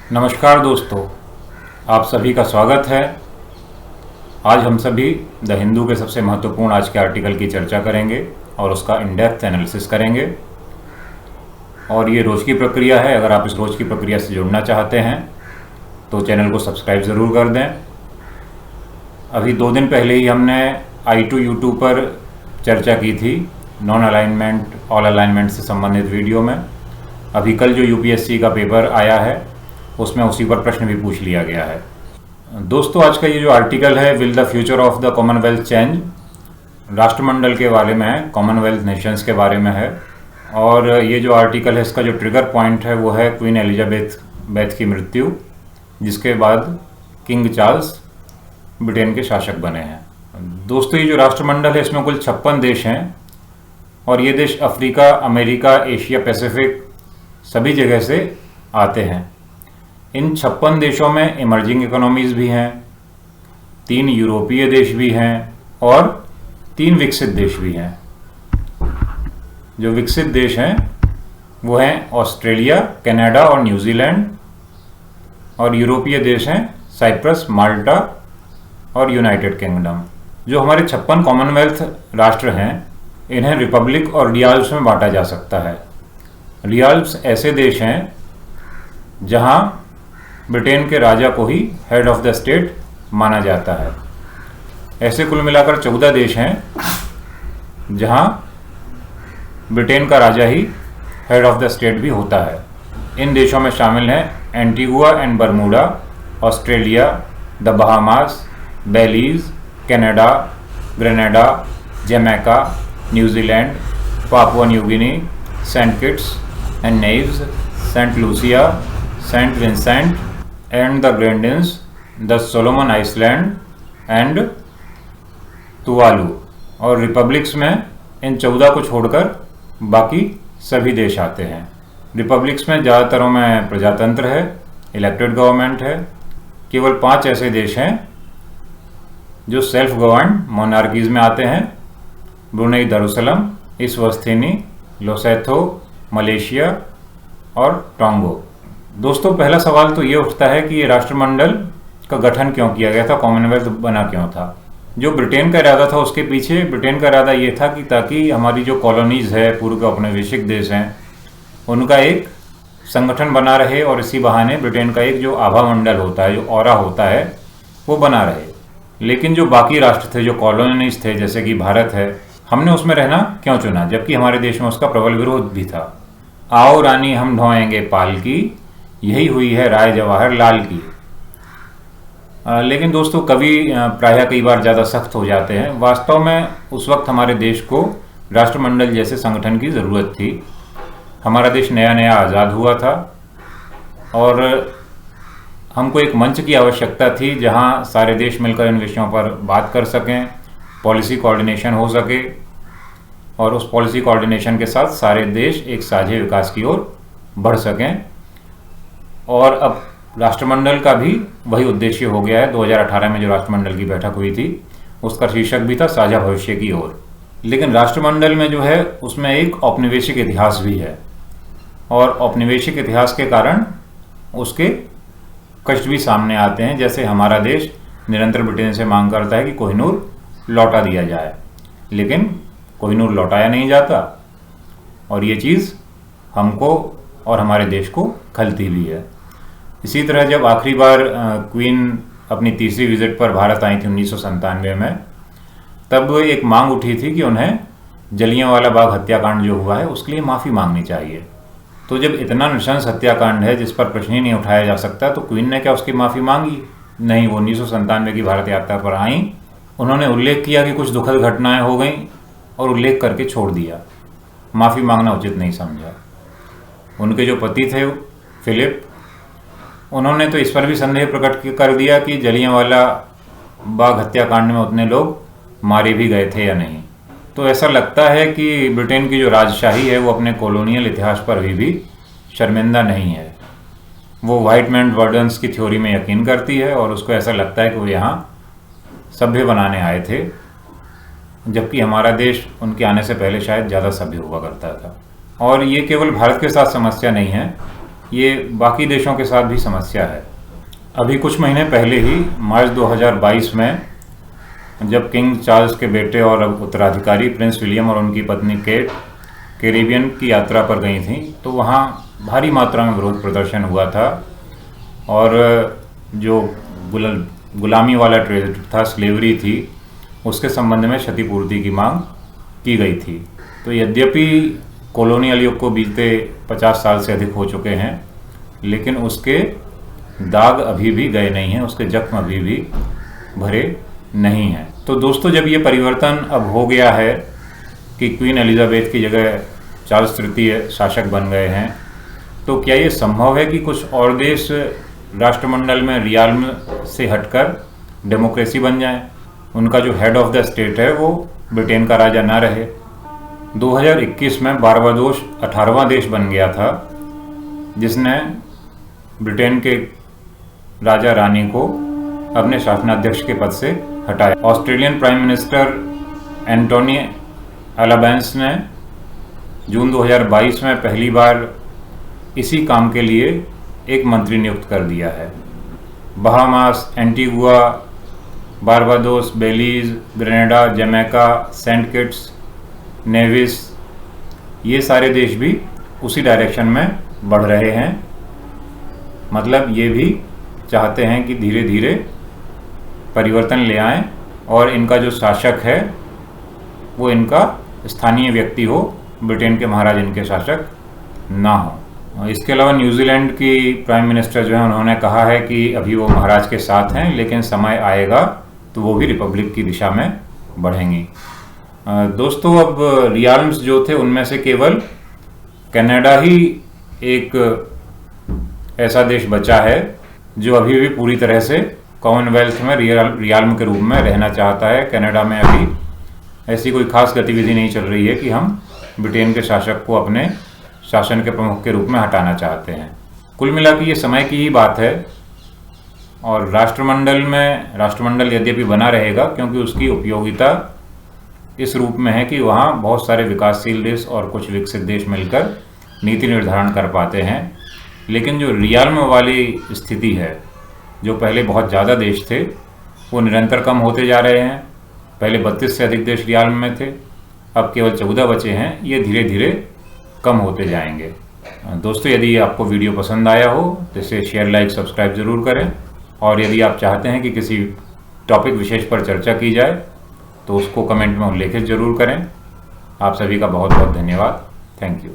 नमस्कार दोस्तों, आप सभी का स्वागत है। आज हम सभी द हिंदू के सबसे महत्वपूर्ण आज के आर्टिकल की चर्चा करेंगे और उसका इन डेप्थ एनालिसिस करेंगे। और ये रोज़ की प्रक्रिया है। अगर आप इस रोज़ की प्रक्रिया से जुड़ना चाहते हैं तो चैनल को सब्सक्राइब ज़रूर कर दें। अभी 2 दिन पहले ही हमने I2U2 पर चर्चा की थी नॉन अलाइनमेंट ऑल अलाइनमेंट से संबंधित वीडियो में। अभी कल जो UPSC का पेपर आया है उसमें उसी पर प्रश्न भी पूछ लिया गया है। दोस्तों, आज का ये जो आर्टिकल है, will the future of the Commonwealth change, राष्ट्रमंडल के बारे में है, कॉमनवेल्थ नेशंस के बारे में है। और ये जो आर्टिकल है इसका जो ट्रिगर पॉइंट है वो है क्वीन एलिजाबेथ की मृत्यु, जिसके बाद किंग चार्ल्स ब्रिटेन के शासक बने हैं। दोस्तों, ये जो राष्ट्रमंडल है इसमें कुल 56 देश हैं और ये देश अफ्रीका, अमेरिका, एशिया पैसिफिक सभी जगह से आते हैं। इन 56 देशों में इमर्जिंग इकोनॉमीज़ भी हैं, 3 यूरोपीय देश भी हैं और 3 विकसित देश भी हैं। जो विकसित देश हैं वो हैं ऑस्ट्रेलिया, कनाडा और न्यूजीलैंड, और यूरोपीय देश हैं साइप्रस, माल्टा और यूनाइटेड किंगडम। जो हमारे 56 कॉमनवेल्थ राष्ट्र हैं इन्हें रिपब्लिक और रियाल्स में बांटा जा सकता है। रियाल्स ऐसे देश हैं जहां ब्रिटेन के राजा को ही हेड ऑफ द स्टेट माना जाता है। ऐसे कुल मिलाकर 14 देश हैं जहां ब्रिटेन का राजा ही हेड ऑफ द स्टेट भी होता है। इन देशों में शामिल हैं Antigua and Bermuda, Australia, the Bahamas, Belize, Canada, Grenada, Jamaica, New Zealand, Papua New Guinea, Saint Kitts and Nevis, Saint Lucia, Saint Vincent and the Grenadines, the Solomon Island and Tuvalu. और republics में इन 14 को छोड़कर बाकी सभी देश आते हैं। रिपब्लिक्स में ज़्यादातरों में प्रजातंत्र है, इलेक्टेड गवर्नमेंट है। केवल 5 ऐसे देश हैं जो सेल्फ गवर्न्ड मोनार्कीज में आते हैं: ब्रुनेई दारुसलाम, इस्वातिनी, लोसेथो, मलेशिया और टोंगो। दोस्तों, पहला सवाल तो ये उठता है कि ये राष्ट्रमंडल का गठन क्यों किया गया था, कॉमनवेल्थ बना क्यों था। जो ब्रिटेन का इरादा था उसके पीछे ब्रिटेन का इरादा ये था कि ताकि हमारी जो कॉलोनीज़ है, पूर्व के औपनिवेशिक देश हैं, उनका एक संगठन बना रहे और इसी बहाने ब्रिटेन का एक जो आभा मंडल होता है, जो ऑरा होता है, वो बना रहे। लेकिन जो बाकी राष्ट्र थे, जो कॉलोनीज थे, जैसे कि भारत है, हमने उसमें रहना क्यों चुना, जबकि हमारे देश में उसका प्रबल विरोध भी था। आओ रानी हम ढोएंगे पाल की, यही हुई है राय जवाहर लाल की। लेकिन दोस्तों, कवि प्रायः कई बार ज़्यादा सख्त हो जाते हैं। वास्तव में उस वक्त हमारे देश को राष्ट्रमंडल जैसे संगठन की ज़रूरत थी। हमारा देश नया नया आज़ाद हुआ था और हमको एक मंच की आवश्यकता थी जहां सारे देश मिलकर इन विषयों पर बात कर सकें, पॉलिसी कोऑर्डिनेशन हो सके और उस पॉलिसी कोऑर्डिनेशन के साथ सारे देश एक साझे विकास की ओर बढ़ सकें। और अब राष्ट्रमंडल का भी वही उद्देश्य हो गया है। 2018 में जो राष्ट्रमंडल की बैठक हुई थी उसका शीर्षक भी था साझा भविष्य की ओर। लेकिन राष्ट्रमंडल में जो है उसमें एक औपनिवेशिक इतिहास भी है और औपनिवेशिक इतिहास के कारण उसके कष्ट भी सामने आते हैं। जैसे हमारा देश निरंतर ब्रिटेन से मांग करता है कि कोहिनूर लौटा दिया जाए, लेकिन कोहिनूर लौटाया नहीं जाता और ये चीज़ हमको और हमारे देश को खलती भी है। इसी तरह जब आखिरी बार क्वीन अपनी तीसरी विजिट पर भारत आई थी 1997 में, तब एक मांग उठी थी कि उन्हें जलियांवाला बाग हत्याकांड जो हुआ है उसके लिए माफ़ी मांगनी चाहिए। तो जब इतना नृशंस हत्याकांड है जिस पर प्रश्न ही नहीं उठाया जा सकता, तो क्वीन ने क्या उसकी माफ़ी मांगी? नहीं, वो 1997 की भारत यात्रा पर आई, उन्होंने उल्लेख किया कि कुछ दुखद घटनाएं हो गई और उल्लेख करके छोड़ दिया। माफ़ी मांगना उचित नहीं समझा। उनके जो पति थे फिलिप, उन्होंने तो इस पर भी संदेह प्रकट कर दिया कि जलियांवाला बाग हत्याकांड में उतने लोग मारे भी गए थे या नहीं। तो ऐसा लगता है कि ब्रिटेन की जो राजशाही है वो अपने कॉलोनियल इतिहास पर अभी भी शर्मिंदा नहीं है। वो वाइट मैन बर्डन्स की थ्योरी में यकीन करती है और उसको ऐसा लगता है कि वो यहाँ सभ्य बनाने आए थे, जबकि हमारा देश उनके आने से पहले शायद ज़्यादा सभ्य हुआ करता था। और ये केवल भारत के साथ समस्या नहीं है, ये बाकी देशों के साथ भी समस्या है। अभी कुछ महीने पहले ही मार्च 2022 में जब किंग चार्ल्स के बेटे और उत्तराधिकारी प्रिंस विलियम और उनकी पत्नी केट कैरिबियन की यात्रा पर गई थी, तो वहाँ भारी मात्रा में विरोध प्रदर्शन हुआ था और जो गुलामी वाला ट्रेड था, स्लेवरी थी, उसके संबंध में क्षतिपूर्ति की मांग की गई थी। तो यद्यपि कॉलोनियल युग को बीते 50 साल से अधिक हो चुके हैं, लेकिन उसके दाग अभी भी गए नहीं हैं, उसके जख्म अभी भी भरे नहीं हैं। तो दोस्तों, जब ये परिवर्तन अब हो गया है कि क्वीन एलिजाबेथ की जगह चार्ल्स तृतीय शासक बन गए हैं, तो क्या ये संभव है कि कुछ और देश राष्ट्रमंडल में रियाल्म से हटकर डेमोक्रेसी बन जाए, उनका जो हेड ऑफ द स्टेट है वो ब्रिटेन का राजा ना रहे? 2021 में बारबाडोस 18वां देश बन गया था जिसने ब्रिटेन के राजा रानी को अपने शासनाध्यक्ष के पद से हटाया। Australian prime minister Anthony Albanese ने जून 2022 में पहली बार इसी काम के लिए एक मंत्री नियुक्त कर दिया है। Bahamas, Antigua, Barbados, Belize, Grenada, Jamaica, Saint Kitts, Nevis, ये सारे देश भी उसी डायरेक्शन में बढ़ रहे हैं। मतलब ये भी चाहते हैं कि धीरे धीरे परिवर्तन ले आएं और इनका जो शासक है वो इनका स्थानीय व्यक्ति हो, ब्रिटेन के महाराज इनके शासक ना हो। इसके अलावा न्यूजीलैंड की प्राइम मिनिस्टर जो है, उन्होंने कहा है कि अभी वो महाराज के साथ हैं, लेकिन समय आएगा तो वो भी रिपब्लिक की दिशा में बढ़ेंगी। दोस्तों, अब रियाल्म्स जो थे उनमें से केवल कनाडा ही एक ऐसा देश बचा है जो अभी भी पूरी तरह से कॉमनवेल्थ में रियाल्म के रूप में रहना चाहता है। कनाडा में अभी ऐसी कोई खास गतिविधि नहीं चल रही है कि हम ब्रिटेन के शासक को अपने शासन के प्रमुख के रूप में हटाना चाहते हैं। कुल मिला के ये समय की ही बात है और राष्ट्रमंडल यद्यपि बना रहेगा, क्योंकि उसकी उपयोगिता इस रूप में है कि वहाँ बहुत सारे विकासशील देश और कुछ विकसित देश मिलकर नीति निर्धारण कर पाते हैं। लेकिन जो रियाल्म वाली स्थिति है, जो पहले बहुत ज़्यादा देश थे, वो निरंतर कम होते जा रहे हैं। पहले 32 से अधिक देश रियाल्म में थे, अब केवल 14 बचे हैं। ये धीरे धीरे कम होते जाएंगे। दोस्तों, यदि आपको वीडियो पसंद आया हो तो इसे शेयर, लाइक, सब्सक्राइब ज़रूर करें। और यदि आप चाहते हैं कि किसी टॉपिक विशेष पर चर्चा की जाए तो उसको कमेंट में उल्लेखित ज़रूर करें। आप सभी का बहुत बहुत धन्यवाद। Thank you.